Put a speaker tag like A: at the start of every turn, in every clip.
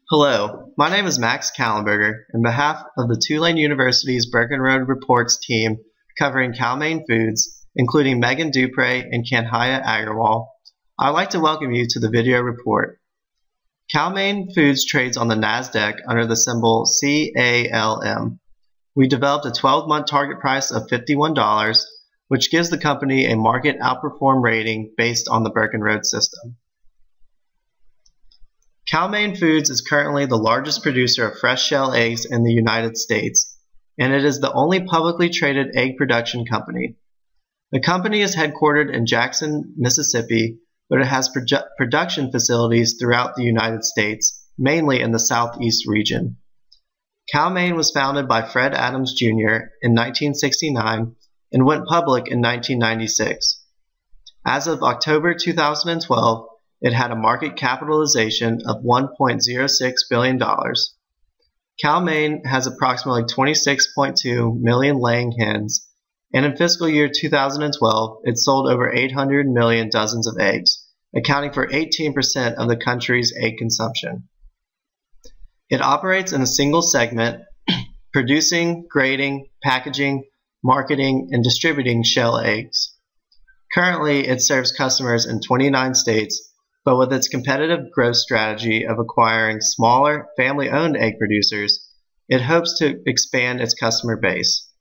A: Hello, my name is Max Kallenberger. On behalf of the Tulane University's Burkenroad Reports team covering Cal-Maine Foods, including Megan Dupre and Kanhaya Agarwal, I'd like to welcome you to the video report. Cal-Maine Foods trades on the NASDAQ under the symbol CALM. We developed a 12-month target price of $51, which gives the company a market outperform rating based on the Burkenroad system. Cal-Maine Foods is currently the largest producer of fresh shell eggs in the United States, and it is the only publicly traded egg production company. The company is headquartered in Jackson, Mississippi, but it has production facilities throughout the United States, mainly in the Southeast region. Cal-Maine was founded by Fred Adams Jr. in 1969 and went public in 1996. As of October 2012, it had a market capitalization of $1.06 billion. Cal-Maine has approximately 26.2 million laying hens, and in fiscal year 2012, it sold over 800 million dozens of eggs, accounting for 18% of the country's egg consumption. It operates in a single segment, producing, grading, packaging, marketing, and distributing shell eggs. Currently, it serves customers in 29 states, but with its competitive growth strategy of acquiring smaller, family-owned egg producers, it hopes to expand its customer base.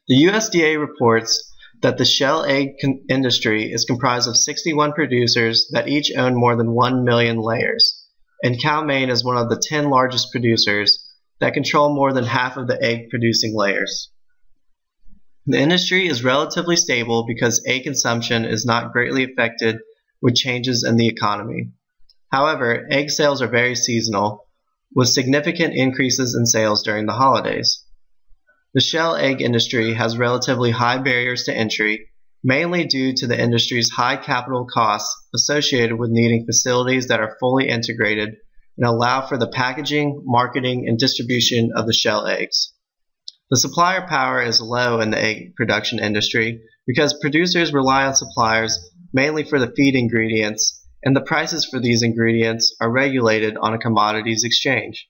A: The USDA reports that the shell egg industry is comprised of 61 producers that each own more than 1 million layers, and Cal-Maine is one of the 10 largest producers that control more than half of the egg-producing layers. The industry is relatively stable because egg consumption is not greatly affected with changes in the economy. However, egg sales are very seasonal, with significant increases in sales during the holidays. The shell egg industry has relatively high barriers to entry, mainly due to the industry's high capital costs associated with needing facilities that are fully integrated and allow for the packaging, marketing, and distribution of the shell eggs. The supplier power is low in the egg production industry because producers rely on suppliers mainly for the feed ingredients, and the prices for these ingredients are regulated on a commodities exchange.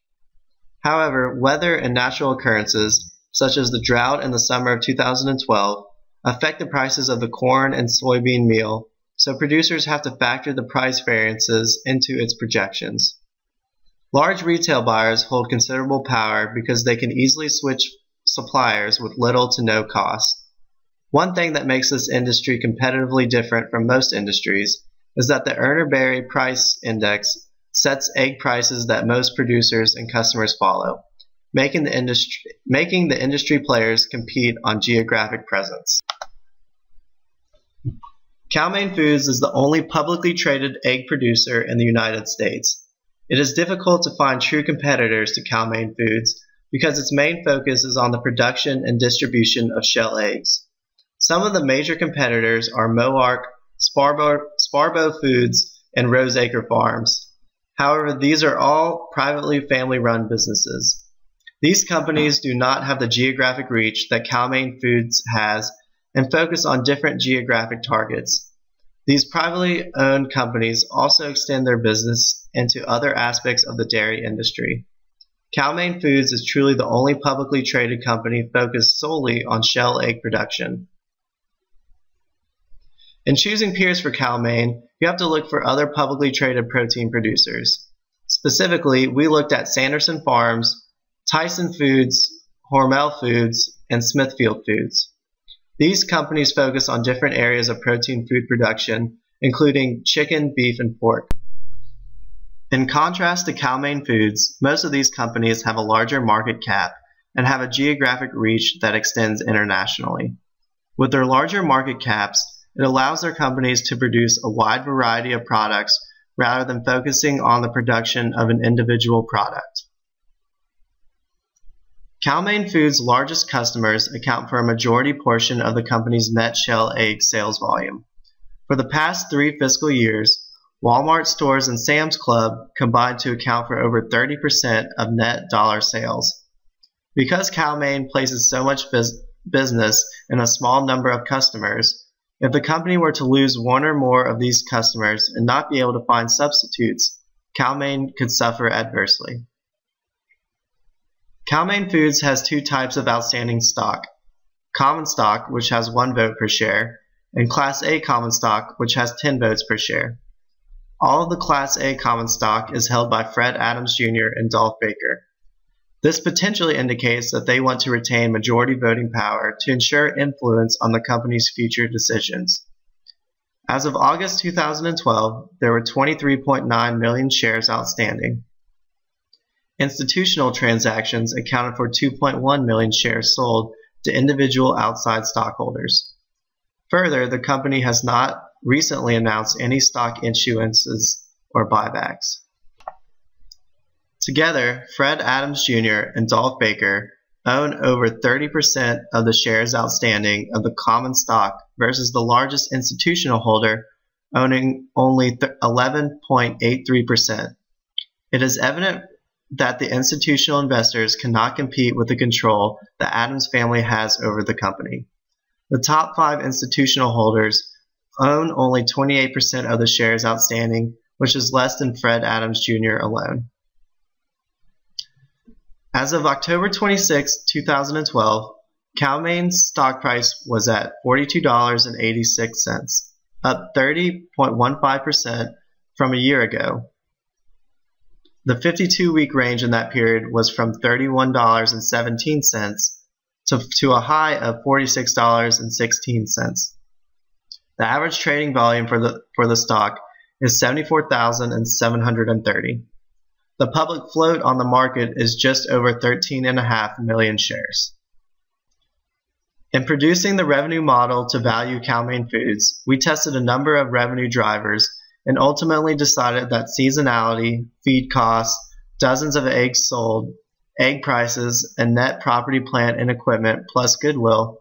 A: However, weather and natural occurrences, such as the drought in the summer of 2012, affect the prices of the corn and soybean meal, so producers have to factor the price variances into its projections. Large retail buyers hold considerable power because they can easily switch suppliers with little to no cost. One thing that makes this industry competitively different from most industries is that the Urner-Barry price index sets egg prices that most producers and customers follow, making the industry players compete on geographic presence. Cal-Maine Foods is the only publicly traded egg producer in the United States. It is difficult to find true competitors to Cal-Maine Foods because its main focus is on the production and distribution of shell eggs. Some of the major competitors are Moark, Sparbo Foods, and Roseacre Farms. However, these are all privately family-run businesses. These companies do not have the geographic reach that Cal-Maine Foods has and focus on different geographic targets. These privately owned companies also extend their business into other aspects of the dairy industry. Cal-Maine Foods is truly the only publicly traded company focused solely on shell egg production. In choosing peers for Cal-Maine, you have to look for other publicly traded protein producers. Specifically, we looked at Sanderson Farms, Tyson Foods, Hormel Foods, and Smithfield Foods. These companies focus on different areas of protein food production, including chicken, beef, and pork. In contrast to Cal-Maine Foods, most of these companies have a larger market cap and have a geographic reach that extends internationally. With their larger market caps, it allows their companies to produce a wide variety of products rather than focusing on the production of an individual product. Cal-Maine Foods' largest customers account for a majority portion of the company's net shell egg sales volume. For the past 3 fiscal years, Walmart stores and Sam's Club combined to account for over 30% of net dollar sales. Because Cal-Maine places so much business in a small number of customers, If the company were to lose one or more of these customers and not be able to find substitutes, Cal-Maine could suffer adversely. Cal-Maine Foods has two types of outstanding stock: common stock, which has 1 vote per share, and Class A common stock, which has 10 votes per share. All of the Class A common stock is held by Fred Adams Jr. and Dolph Baker. This potentially indicates that they want to retain majority voting power to ensure influence on the company's future decisions. As of August 2012, there were 23.9 million shares outstanding. Institutional transactions accounted for 2.1 million shares sold to individual outside stockholders. Further, the company has not recently announced any stock issuances or buybacks. Together, Fred Adams Jr. and Dolph Baker own over 30% of the shares outstanding of the common stock versus the largest institutional holder owning only 11.83%. It is evident that the institutional investors cannot compete with the control the Adams family has over the company. The top 5 institutional holders own only 28% of the shares outstanding, which is less than Fred Adams Jr. alone. As of October 26, 2012, Cal-Maine's stock price was at $42.86, up 30.15% from a year ago. The 52-week range in that period was from $31.17 to a high of $46.16. The average trading volume for the stock is 74,730. The public float on the market is just over 13.5 million shares. In producing the revenue model to value Cal-Maine Foods, we tested a number of revenue drivers and ultimately decided that seasonality, feed costs, dozens of eggs sold, egg prices, and net property, plant, and equipment plus goodwill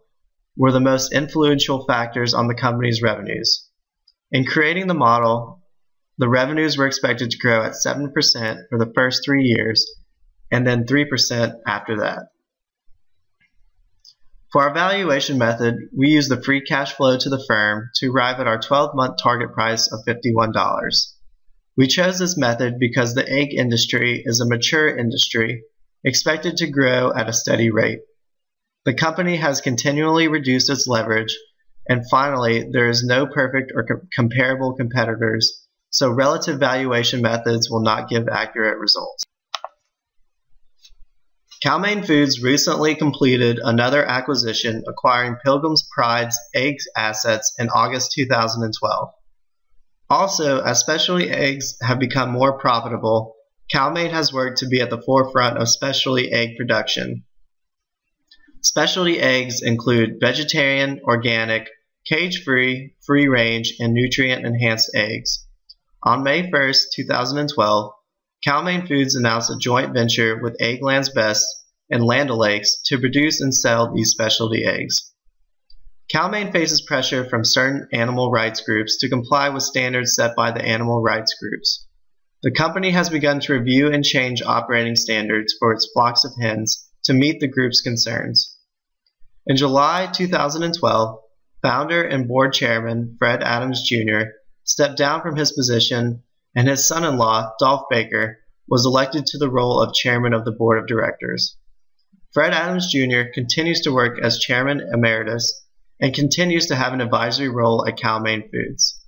A: were the most influential factors on the company's revenues. In creating the model, the revenues were expected to grow at 7% for the first 3 years and then 3% after that. For our valuation method, we use the free cash flow to the firm to arrive at our 12-month target price of $51. We chose this method because the egg industry is a mature industry expected to grow at a steady rate. The company has continually reduced its leverage, and finally, there is no perfect or comparable competitors, so relative valuation methods will not give accurate results. Cal-Maine Foods recently completed another acquisition, acquiring Pilgrim's Pride's egg assets in August 2012. Also, as specialty eggs have become more profitable, Cal-Maine has worked to be at the forefront of specialty egg production. Specialty eggs include vegetarian, organic, cage-free, free-range, and nutrient-enhanced eggs. On May 1, 2012, Cal-Maine Foods announced a joint venture with Eggland's Best and Land O'Lakes to produce and sell these specialty eggs. Cal-Maine faces pressure from certain animal rights groups to comply with standards set by the animal rights groups. The company has begun to review and change operating standards for its flocks of hens to meet the group's concerns. In July 2012, founder and board chairman Fred Adams Jr. stepped down from his position, and his son-in-law, Dolph Baker, was elected to the role of chairman of the board of directors. Fred Adams Jr. continues to work as chairman emeritus and continues to have an advisory role at Cal-Maine Foods.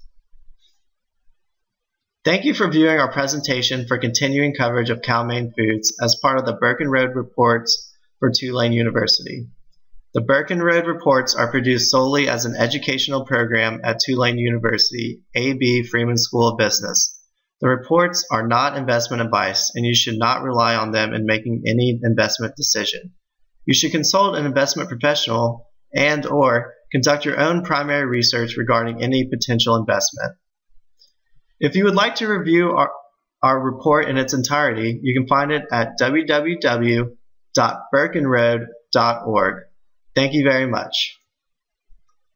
A: Thank you for viewing our presentation for continuing coverage of Cal-Maine Foods as part of the Burkenroad reports for Tulane University. The Burkenroad reports are produced solely as an educational program at Tulane University, A.B. Freeman School of Business. The reports are not investment advice, and you should not rely on them in making any investment decision. You should consult an investment professional and/or conduct your own primary research regarding any potential investment. If you would like to review our report in its entirety, you can find it at www.burkenroad.org. Thank you very much.